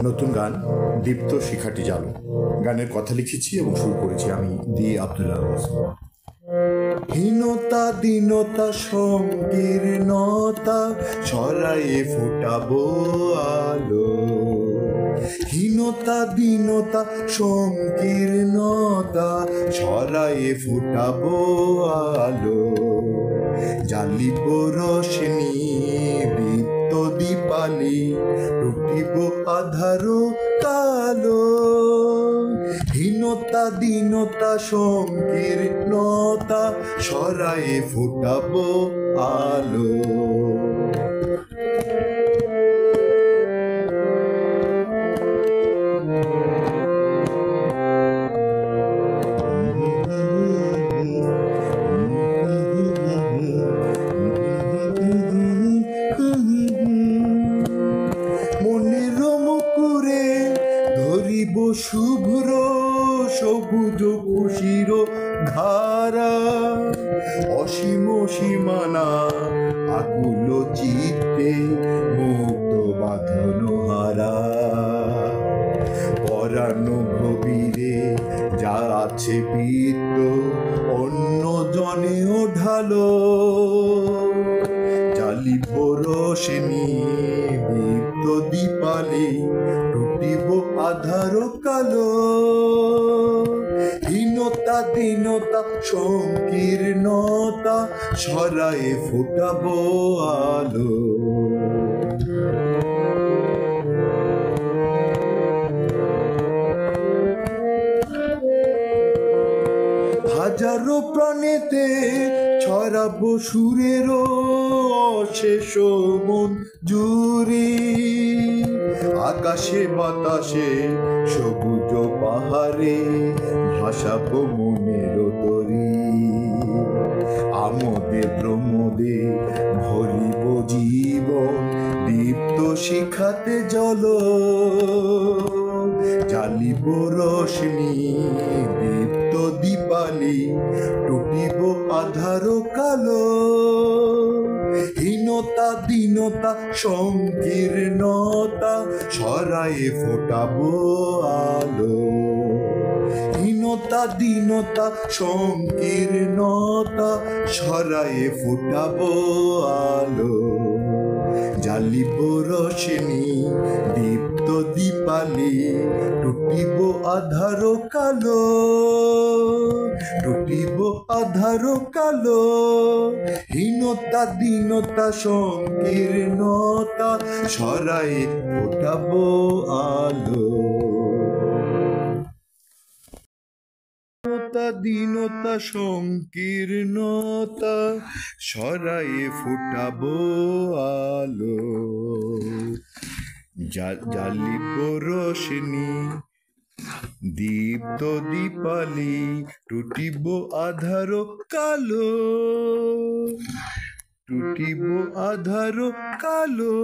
নতুন গান দীপ্ত শিখাটি জালো। গানের কথা লিখেছি এবং শুরু করেছি আমি দি আব্দুল্লাহ। হীনতা দীনতা সংকীর্ণতা ছড়ায়ে ফোটাবো আলো। হীনতা দীনতা সংকীর্ণতা ছড়ায়ে ফোটাবো আলো। জ্বালিব রোশনি দীপ্ত দীপালি, লুটিব আধারো কালো। হীনতা দীনতা সংকীর্ণতা ছড়ায়ে ফোটাবো আলো। মনের মুকুরে ধরিব শুভ্র সবুজ খুশির ধারা। অসীম সীমানা আকুল চিত্তে মুক্ত বাঁধন হারা। পরাণ গভীরে যা আছে বৃত্ত অন্য জনেও ঢালো। জ্বালিব রোশনি দীপ্ত দীপালি, টুটিব আধার কালো। হীনতা দীনতা সংকীর্ণতা ছড়ায়ে ফোটাবো আলো। হাজারো প্রাণেতে ছড়াবো সুরের অশেষ মঞ্জুরি। আকাশে বাতাসে সবুজ পাহাড়ে ভাসাবো মনের তরি। আমোদে প্রমোদে ভরিব জীবন দীপ্ত শিখাতে জলো। জ্বালিব রোশনি দীপ্ত দীপালি, টুটিব আধার কালো। হীনতা দীনতা সংকীর্ণতা ছড়ায়ে ফোটাবো আলো। হীনতা দীনতা সংকীর্ণতা ছড়ায়ে ফোটাবো আলো। জ্বালিব রোশনি দীপ্ত দীপালি, টুটিব আধার কালো। টুটিব আধার কালো। হীনতা দীনতা সংকীর্ণতা ছড়ায়ে ফোটাবো আলো। হীনতা দীনতা সংকীর্ণতা ছড়ায়ে ফোটাবো আলো। জ্বালিব রোশনি দীপ্ত দীপালি, টুটিব আধার কালো। টুটিব আধার কালো।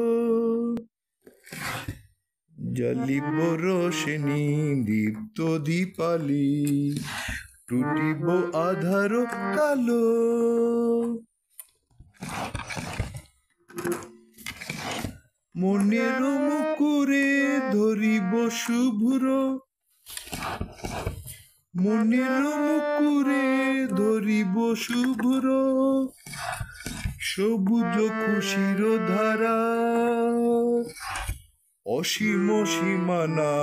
জ্বালিব রোশনি দীপ্ত দীপালি, টুটিব আধার কালো। মনের মুকুরে ধরিব শুভ্র, মনের মুকুরে ধরিব শুভ্র সবুজ খুশির ধারা। অসীম সীমানা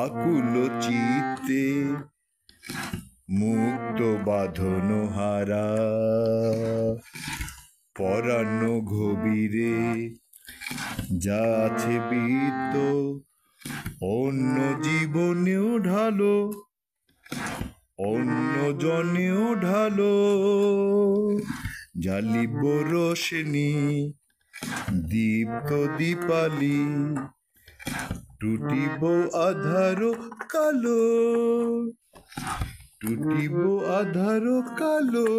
আকুল চিত্তে মুক্ত বাঁধন হারা। পরাণ গভীরে যা আছে বৃত্ত অন্য জীবনেও ঢালো। অন্য জনেও ঢালো। জ্বালিব রোশনি দীপ্ত দীপালি, টুটিব আধার কালো। টুটিব আধার কালো।